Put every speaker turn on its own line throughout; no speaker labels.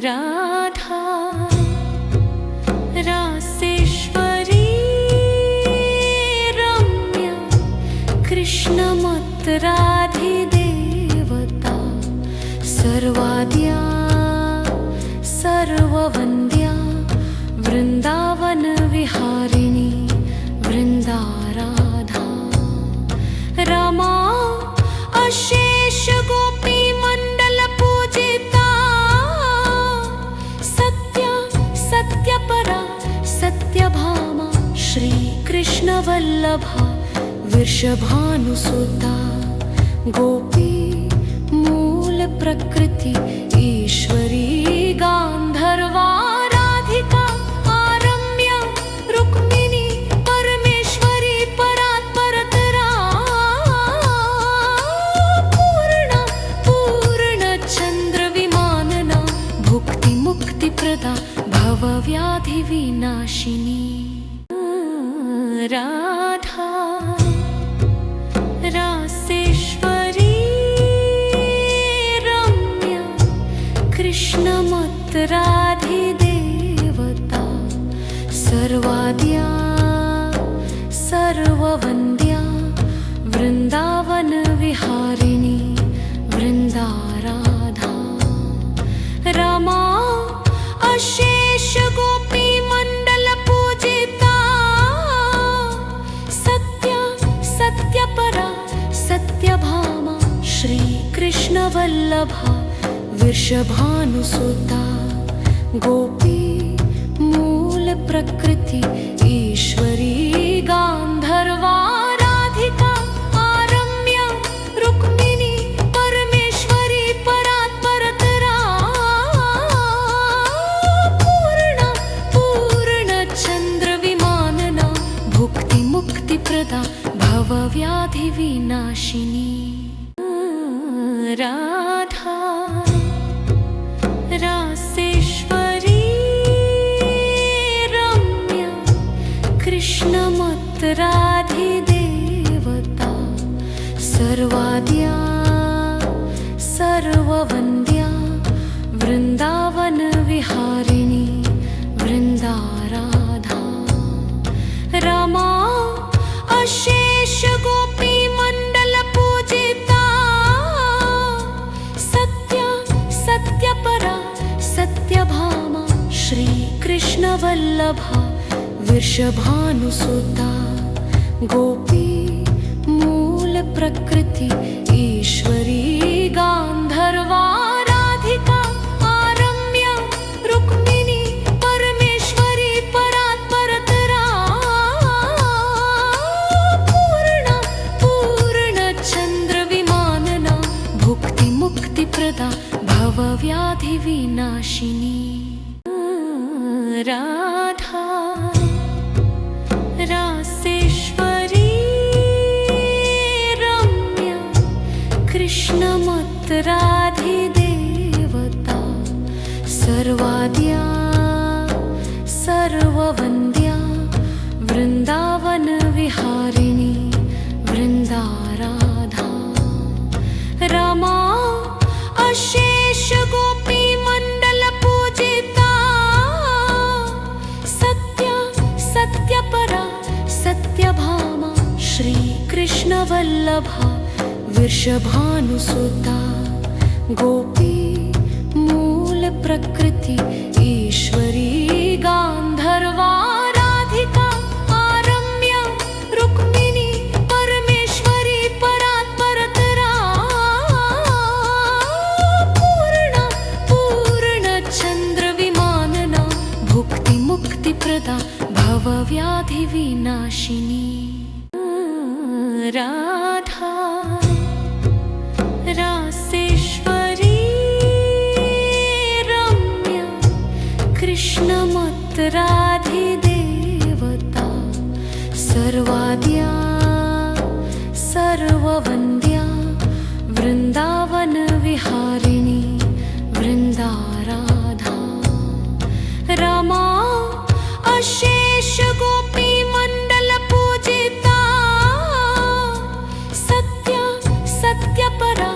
राधा रासेश्वरी रम्या कृष्णमत्तराधिदेवता सर्वाद्या सर्ववन्द्या वृन्दावनविहारिणी वृन्दा राधा रमा अशेष गोपी मंडल पूजिता सत्या सत्यपरा सत्यभामा श्री कृष्ण वल्लभा वृषभानुसुता गोपी मूल प्रकृति ईश्वरी गांधर्वा राधिका आरम्या रुक्मिणी परमेश्वरी परात्परतरा पूर्णा पूर्णचंद्र विमानना भुक्ति मुक्ति प्रदा भवव्याधि विनाशिनी राधा रासेश्वरी रम्या कृष्णमत्तराधिदेवता सर्वाद्या सर्ववन्द्या वृन्दावनविहारिणी वृन्दा राधा रमा अशेष गोपी मंडल पूजिता सत्या सत्यपरा सत्यभामा श्री कृष्ण वल्लभा वृषभानुसुता गोपी मूल प्रकृति ईश्वरी गांधर्वा राधिका आरम्या रुक्मिणी परमेश्वरी परात्परतरा पूर्णा पूर्णचंद्र विमानना भुक्ति मुक्ति प्रदा भवव्याधि विनाशिनी राधा रासेश्वरी रम्या कृष्णमत्तराधिदेवता सर्वाद्या सर्ववन्द्या वृन्दावनविहारिणी वृन्दा राधा रमा अशेष गोपी मंडल पूजिता सत्या सत्यपरा सत्यभामा श्री कृष्ण वल्लभा वृषभानुसुता गोपी मूल प्रकृति ईश्वरी गांधर्वा राधिका आरम्या रुक्मिणी परमेश्वरी परात्परतरा पूर्णा पूर्णचंद्र विमानना भुक्ति मुक्ति प्रदा भवव्याधि विनाशिनी राधा रासेश्वरी रम्या कृष्णमत्तराधिदेवता सर्वाद्या सर्ववन्द्या वृन्दावनविहारिणी वृन्दा राधा रमा अशेष गोपी मंडल पूजिता सत्या सत्य सत्यभामा श्री कृष्ण वल्लभा वृषभानुसुता गोपी मूल प्रकृति ईश्वरी गांधर्वा राधिका आरम्या रुक्मिणी परमेश्वरी परात्परतरा पूर्णा पूर्णचंद्र विमानना भुक्ति मुक्ति प्रदा भवव्याधि विनाशिनी राधा रासेश्वरी रम्या कृष्णमत्तराधिदेवता सर्वाद्या सर्ववन्द्या वृन्दावनविहारिणी वृन्दा राधा रमा अशेष गोपी मंडल पूजिता सत्या सत्यपरा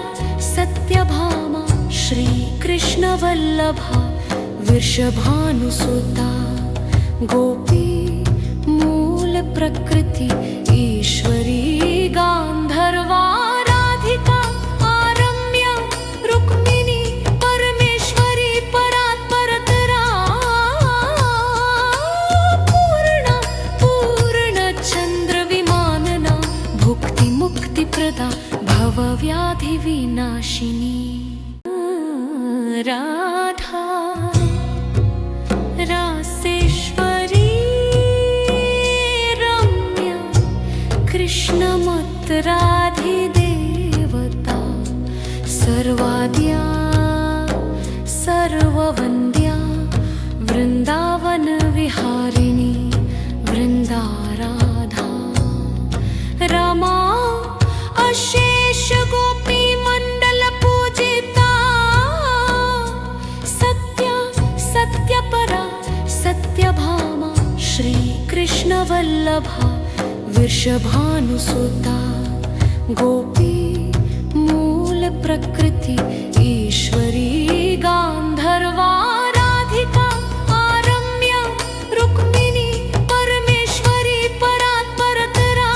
सत्यभामा श्री कृष्ण वल्लभा वृषभानुसुता गोपी मूल प्रकृति ईश्वरी गांधर्वा राधिका आरम्या रुक्मिणी परमेश्वरी परात्परतरा पूर्णा पूर्णचंद्र विमानना भुक्ति मुक्ति प्रदा भवव्याधि विनाशिनी राधा रासेश्वरी रम्या कृष्णमत राधिदेवता सर्वाद्या सर्ववन्द्या वृन्दावन विहारिणी वृन्दा राधा रमा अशेष गोपी मंडल पूजिता सत्या सत्यपरा सत्यभामा श्री कृष्ण वल्लभा वृषभानुसुता गोपी मूल प्रकृति ईश्वरी गांधर्वा राधिका आरम्या रुक्मिणी परमेश्वरी परात्परतरा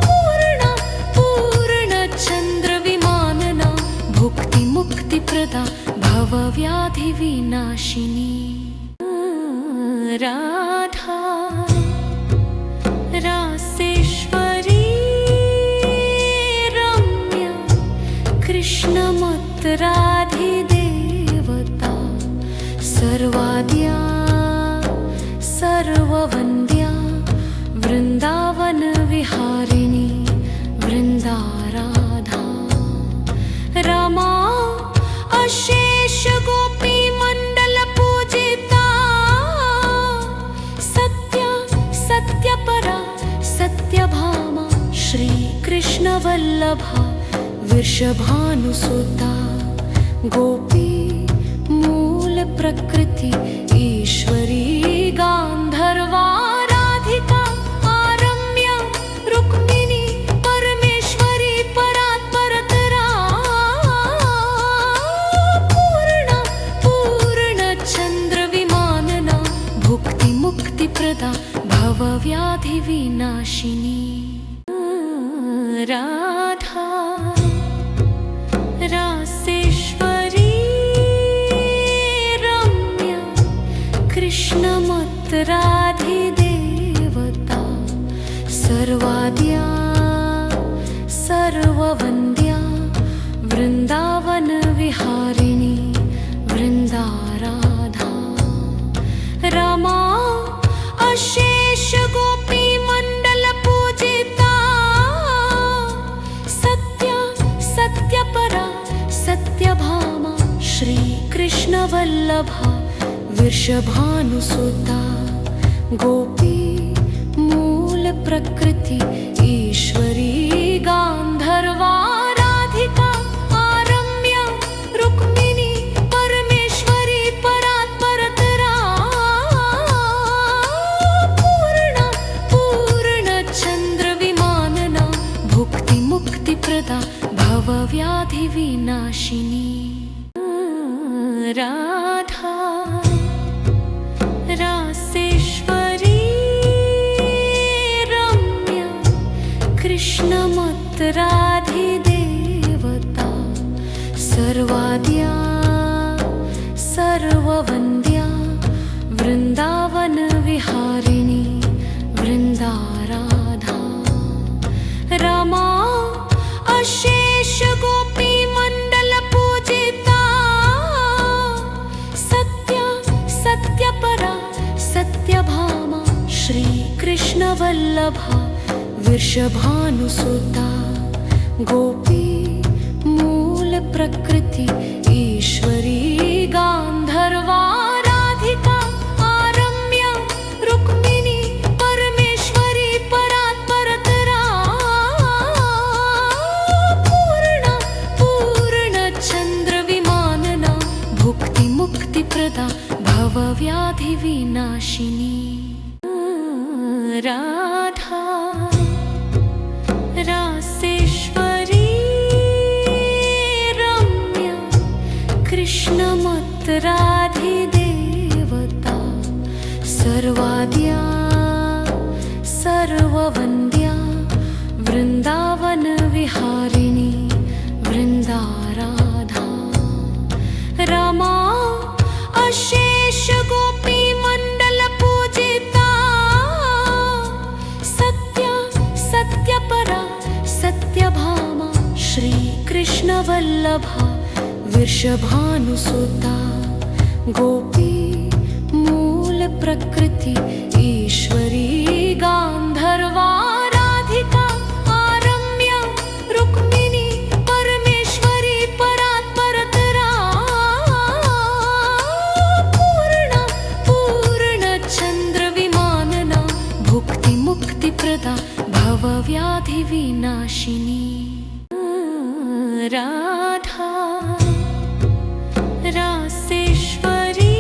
पूर्णा पूर्णचंद्र विमानना भुक्ति मुक्ति प्रदा भवव्याधि विनाशिनी राधा रासेश्वरी रम्या कृष्णमत राधिदेवता सर्वाद्या सर्ववन्द्या वृन्दावन विहारिणी वृन्दा राधा रमा अशेष गोपी मंडल पूजिता सत्या सत्यपरा सत्यभामा श्री कृष्ण वल्लभा वृषभानुसुता गोपी मूल प्रकृति ईश्वरी गांधर्वा राधिका आरम्या रुक्मिणी परमेश्वरी परात्परतरा पूर्णा पूर्णचंद्र विमानना भुक्ति मुक्ति प्रदा भवव्याधि विनाशिनी राधा रासेश्वरी रम्या कृष्णमत राधिदेवता सर्वाद्या सर्ववन्द्या वृन्दावन विहारिणी वृन्दा राधा रमा अशेष गोपी मंडल पूजिता सत्या सत्यपरा सत्यभामा श्री कृष्ण वल्लभा वृषभानुसुता गोपी मूल प्रकृति ईश्वरी गांधर्वा राधिका आरम्या रुक्मिणी परमेश्वरी परात्परतरा पूर्णा पूर्णचंद्र विमानना भुक्ति मुक्ति प्रदा भवव्याधि विनाशिनी राधा रासेश्वरी रम्या कृष्णमत राधिदेवता सर्वाद्या सर्ववन्द्या वृन्दावन विहारिणी वृन्दा राधा रमा अशेष गोपी मंडल पूजिता सत्या सत्यपरा सत्यभामा श्री कृष्ण वल्लभा वृषभानुसुता गोपी मूल प्रकृति ईश्वरी गांधर्वा राधिका आरम्या रुक्मिणी परमेश्वरी परात्परतरा पूर्णा पूर्णचंद्र विमानना भुक्ति मुक्ति प्रदा भवव्याधि विनाशिनी राधा रासेश्वरी रम्या कृष्णमत राधिदेवता सर्वाद्या सर्ववन्द्या वृन्दावन विहारिणी वृन्दा राधा रमा अशेष गोपी मंडल पूजिता सत्या सत्यपरा सत्यभामा श्री कृष्ण वल्लभा वृषभानुसुता गोपी मूल प्रकृति ईश्वरी गांधर्वा राधिका आरम्या रुक्मिणी परमेश्वरी परात्परतरा पूर्णा पूर्णचंद्र विमानना भुक्ति मुक्ति प्रदा भवव्याधि विनाशिनी राधा रासेश्वरी रम्या कृष्णमत कृष्णमत्तराधिदेवता सर्वाद्या सर्ववन्द्या वृन्दावनविहारिणी वृन्दाराधा रमा अशेष गोपी मंडल पूजिता सत्या सत्यपरा सत्यभामा श्री कृष्ण वल्लभा वृषभानुसुता गोपी मूल प्रकृति ईश्वरी गांधर्वा राधिका आरम्या रुक्मिणी परमेश्वरी परात्परतरा पूर्णा पूर्णचंद्र विमानना भुक्ति मुक्ति प्रदा भवव्याधि विनाशिनी राधा रासेश्वरी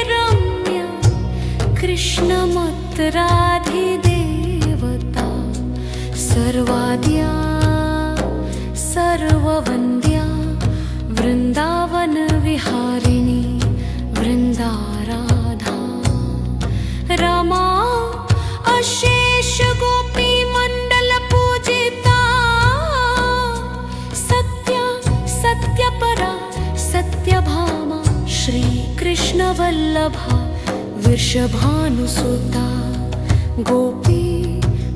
रम्या कृष्णमत्तराधिदेवता सर्वाद्या सर्ववन्द्या वृन्दावनविहारिणी वृन्दाराधा रमा अशेष गोपी मंडल पूजिता सत्या सत्यपरा सत्यभामा श्री कृष्ण वल्लभा वृषभानुसुता गोपी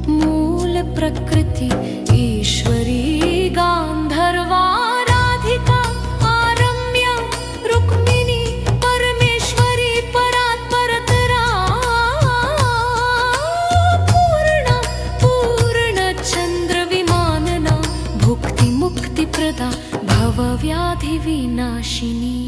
मूल प्रकृति ईश्वरी गांधर्वा राधिका आरम्या रुक्मिणी परमेश्वरी परात्परतरा पूर्णा पूर्णचंद्र विमानना भुक्ति मुक्ति प्रदा भवव्याधि विनाशिनी।